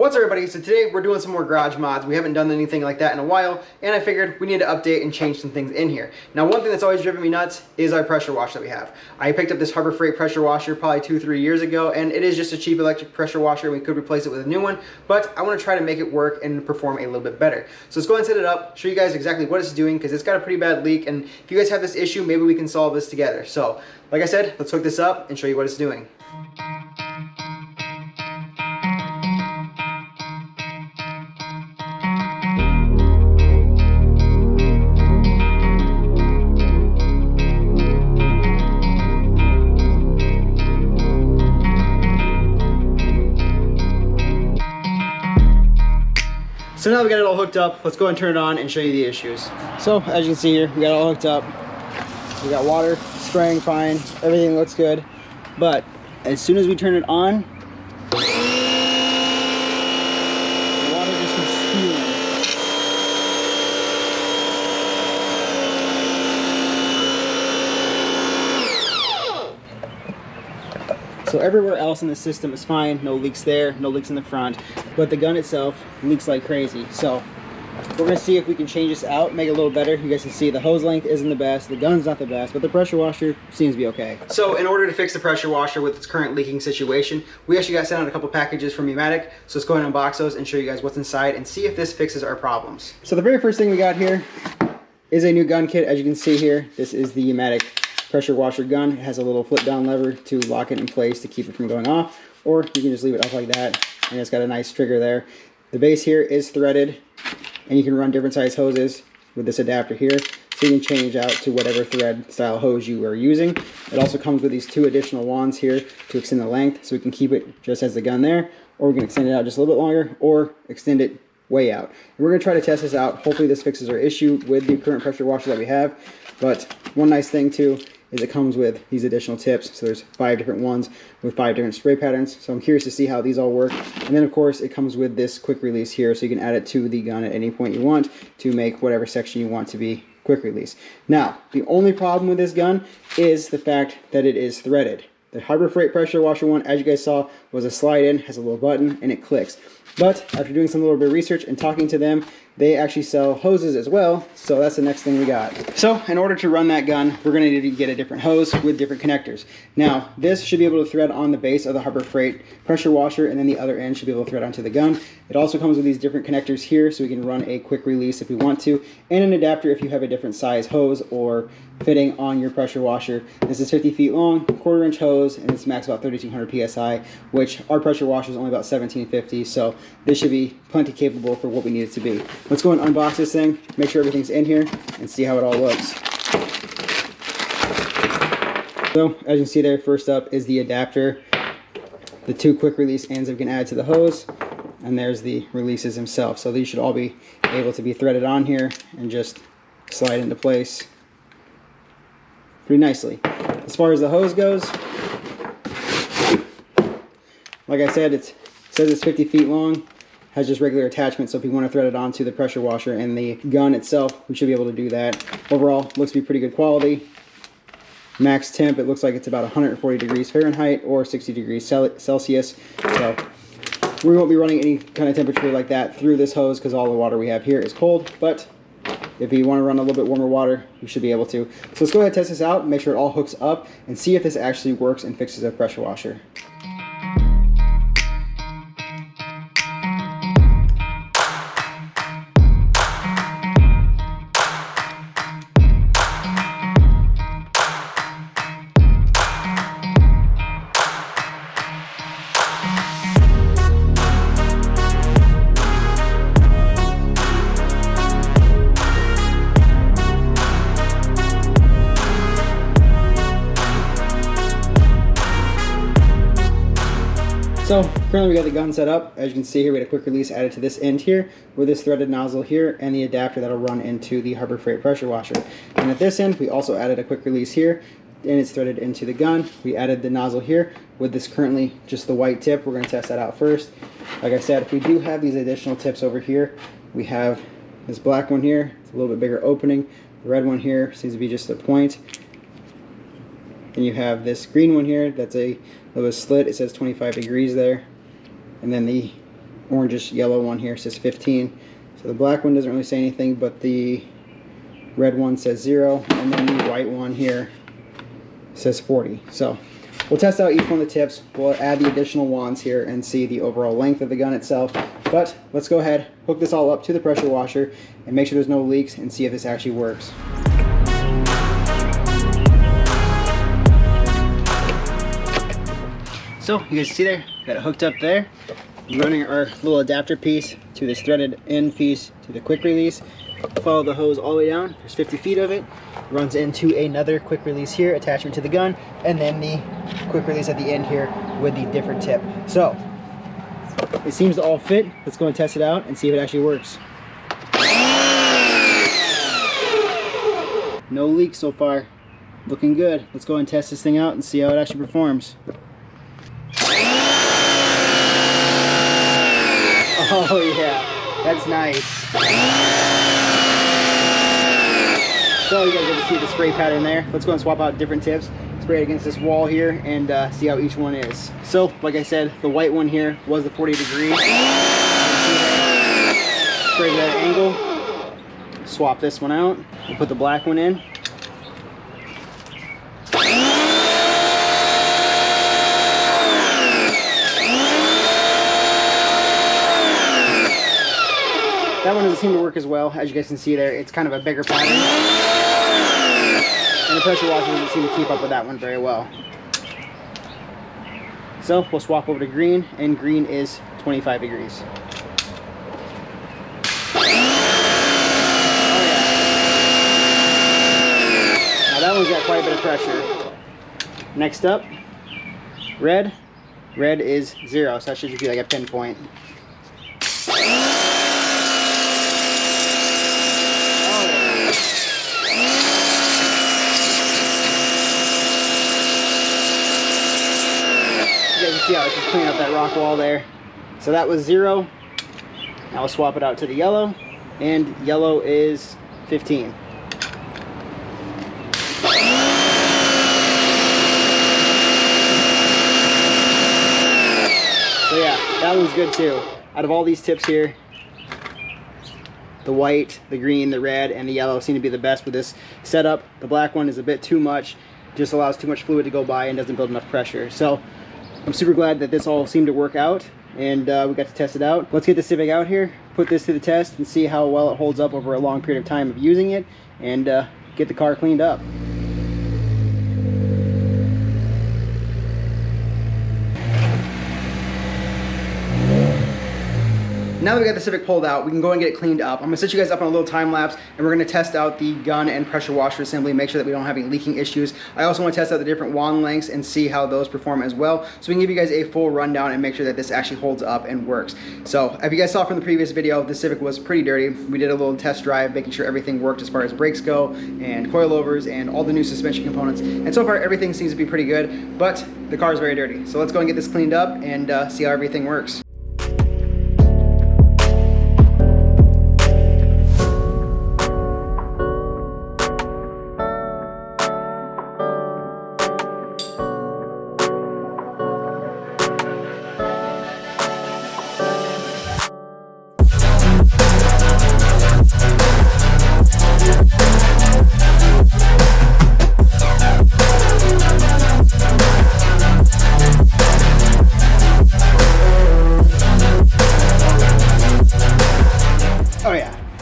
What's up, everybody? So today we're doing some more garage mods. We haven't done anything like that in a while, and I figured we need to update and change some things in here. Now, one thing that's always driven me nuts is our pressure washer that we have. I picked up this Harbor Freight pressure washer probably 2-3 years ago, and it is just a cheap electric pressure washer. We could replace it with a new one, but I want to try to make it work and perform a little bit better. So let's go ahead and set it up, show you guys exactly what it's doing, because it's got a pretty bad leak, and if you guys have this issue, maybe we can solve this together. So, like I said, let's hook this up and show you what it's doing. So now we got it all hooked up, let's go and turn it on and show you the issues. So as you can see here, we got it all hooked up. We got water spraying fine, everything looks good. But as soon as we turn it on, the water just comes spewing. So everywhere else in the system is fine, no leaks there, no leaks in the front, but the gun itself leaks like crazy. So we're gonna see if we can change this out, make it a little better. You guys can see the hose length isn't the best, the gun's not the best, but the pressure washer seems to be okay. So in order to fix the pressure washer with its current leaking situation, we actually got sent out a couple packages from Yamatic. So let's go ahead and unbox those and show you guys what's inside and see if this fixes our problems. So the very first thing we got here is a new gun kit. As you can see here, this is the Yamatic pressure washer gun. It has a little flip down lever to lock it in place to keep it from going off, or you can just leave it up like that, and it's got a nice trigger there. The base here is threaded, and you can run different size hoses with this adapter here, so you can change out to whatever thread style hose you are using. It also comes with these two additional wands here to extend the length, so we can keep it just as the gun there, or we can extend it out just a little bit longer, or extend it way out. And we're going to try to test this out. Hopefully this fixes our issue with the current pressure washer that we have. But one nice thing too is it comes with these additional tips. So there's 5 different ones with 5 different spray patterns. So I'm curious to see how these all work. And then of course it comes with this quick release here, so you can add it to the gun at any point you want to make whatever section you want to be quick release. Now, the only problem with this gun is the fact that it is threaded. The Harbor Freight pressure washer one, as you guys saw, was a slide in, has a little button, and it clicks. But after doing some little bit of research and talking to them, they actually sell hoses as well, so that's the next thing we got. So in order to run that gun, we're going to need to get a different hose with different connectors. Now, this should be able to thread on the base of the Harbor Freight pressure washer, and then the other end should be able to thread onto the gun. It also comes with these different connectors here, so we can run a quick release if we want to, and an adapter if you have a different size hose or fitting on your pressure washer. This is 50 feet long, 1/4 inch hose, and it's max about 3200 psi, which our pressure washer is only about 1750, so this should be plenty capable for what we need it to be. Let's go and unbox this thing, make sure everything's in here, and see how it all looks. So, as you can see there, first up is the adapter, the 2 quick release ends that we can add to the hose, and there's the releases themselves. So these should all be able to be threaded on here and just slide into place pretty nicely. As far as the hose goes, like I said, it says it's 50 feet long, has just regular attachments, so if you want to thread it onto the pressure washer and the gun itself, we should be able to do that. Overall, looks to be pretty good quality. Max temp, it looks like it's about 140 degrees Fahrenheit or 60 degrees Celsius. So we won't be running any kind of temperature like that through this hose because all the water we have here is cold, but if you want to run a little bit warmer water, you should be able to. So let's go ahead and test this out, make sure it all hooks up, and see if this actually works and fixes a pressure washer. So currently we got the gun set up. As you can see here, we had a quick release added to this end here with this threaded nozzle here and the adapter that'll run into the Harbor Freight pressure washer. And at this end, we also added a quick release here, and it's threaded into the gun. We added the nozzle here with this currently just the white tip. We're going to test that out first. Like I said, we do have these additional tips over here. We have this black one here, it's a little bit bigger opening. The red one here seems to be just a point. And you have this green one here that's a little slit. It says 25 degrees there. And then the orangish yellow one here says 15. So the black one doesn't really say anything, but the red one says 0, and then the white one here says 40. So we'll test out each one of the tips. We'll add the additional wands here and see the overall length of the gun itself. But let's go ahead, hook this all up to the pressure washer and make sure there's no leaks and see if this actually works. So you guys see there, got it hooked up there. We're running our little adapter piece to this threaded end piece to the quick release. Follow the hose all the way down. There's 50 feet of it. Runs into another quick release here, attachment to the gun, and then the quick release at the end here with the different tip. So it seems to all fit. Let's go and test it out and see if it actually works. No leaks so far. Looking good. Let's go and test this thing out and see how it actually performs. Oh yeah, that's nice. So you guys get to see the spray pattern there. Let's go and swap out different tips. Spray it against this wall here and see how each one is. So like I said, the white one here was the 40 degree. Spray that angle. Swap this one out. We'll put the black one in. That one doesn't seem to work as well. As you guys can see there, it's kind of a bigger pattern. And the pressure washer doesn't seem to keep up with that one very well. So we'll swap over to green, and green is 25 degrees. Oh yeah. Now that one's got quite a bit of pressure. Next up, red. Red is 0, so that should just be like a pinpoint. See how I can clean up that rock wall there. So that was 0. Now we'll swap it out to the yellow, and yellow is 15. So yeah, that one's good too. Out of all these tips here, the white, the green, the red, and the yellow seem to be the best with this setup. The black one is a bit too much, just allows too much fluid to go by and doesn't build enough pressure. So I'm super glad that this all seemed to work out, and we got to test it out. Let's get the Civic out here, put this to the test, and see how well it holds up over a long period of time of using it, and get the car cleaned up. Now that we got the Civic pulled out, we can go and get it cleaned up. I'm gonna set you guys up on a little time lapse, and we're gonna test out the gun and pressure washer assembly, make sure that we don't have any leaking issues. I also wanna test out the different wand lengths and see how those perform as well, so we can give you guys a full rundown and make sure that this actually holds up and works. So, as you guys saw from the previous video, the Civic was pretty dirty. We did a little test drive, making sure everything worked as far as brakes go, and coilovers, and all the new suspension components. And so far, everything seems to be pretty good, but the car is very dirty. So let's go and get this cleaned up and see how everything works.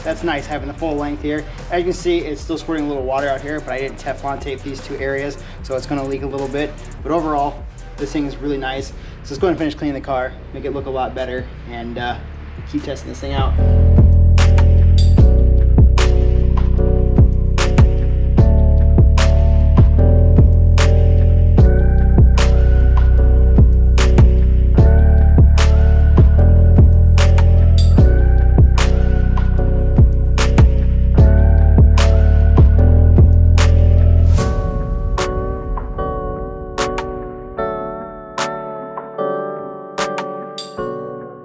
That's nice having the full length here. As you can see, it's still squirting a little water out here, but I didn't Teflon tape these two areas, so it's gonna leak a little bit. But overall, this thing is really nice. So let's go ahead and finish cleaning the car, make it look a lot better, and keep testing this thing out.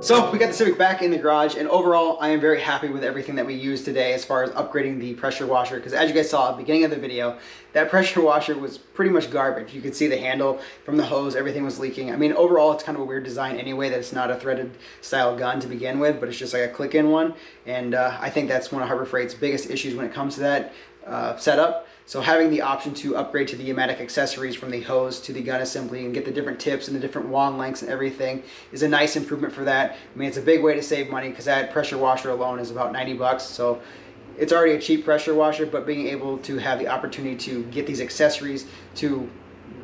So we got the Civic back in the garage, and overall I am very happy with everything that we used today as far as upgrading the pressure washer, because as you guys saw at the beginning of the video, that pressure washer was pretty much garbage. You could see the handle from the hose, everything was leaking. I mean, overall it's kind of a weird design anyway, that it's not a threaded style gun to begin with, but it's just like a click-in one, and I think that's one of Harbor Freight's biggest issues when it comes to that setup. So having the option to upgrade to the Yamatic accessories from the hose to the gun assembly and get the different tips and the different wand lengths and everything is a nice improvement for that. I mean, it's a big way to save money because that pressure washer alone is about 90 bucks. So it's already a cheap pressure washer, but being able to have the opportunity to get these accessories to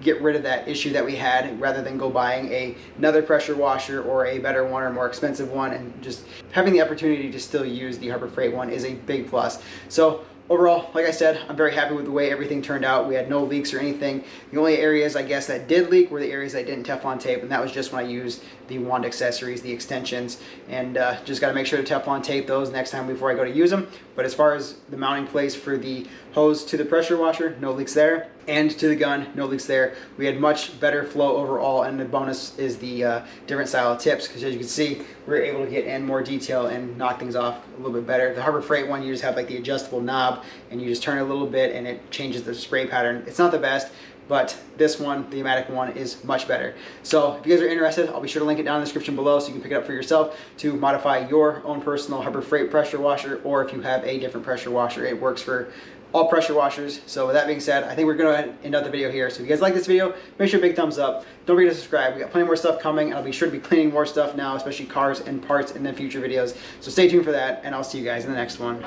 get rid of that issue that we had rather than go buying another pressure washer or a better one or more expensive one, and just having the opportunity to still use the Harbor Freight one is a big plus. So overall, like I said, I'm very happy with the way everything turned out. We had no leaks or anything. The only areas, I guess, that did leak were the areas that didn't Teflon tape, and that was just when I used the wand accessories, the extensions, and just got to make sure to Teflon tape those next time before I go to use them. But as far as the mounting place for the hose to the pressure washer, no leaks there, and to the gun, no leaks there. We had much better flow overall, and the bonus is the different style of tips, because as you can see, we were able to get in more detail and knock things off a little bit better. The Harbor Freight one, you just have like the adjustable knob, and you just turn it a little bit and it changes the spray pattern. It's not the best, but this one, the Yamatic one, is much better. So if you guys are interested, I'll be sure to link it down in the description below so you can pick it up for yourself to modify your own personal Harbor Freight pressure washer, or if you have a different pressure washer, it works for all pressure washers. So with that being said, I think we're going to end out the video here. So if you guys like this video, make sure to big thumbs up. Don't forget to subscribe. We got plenty more stuff coming, and I'll be sure to be cleaning more stuff now, especially cars and parts in the future videos. So stay tuned for that, and I'll see you guys in the next one.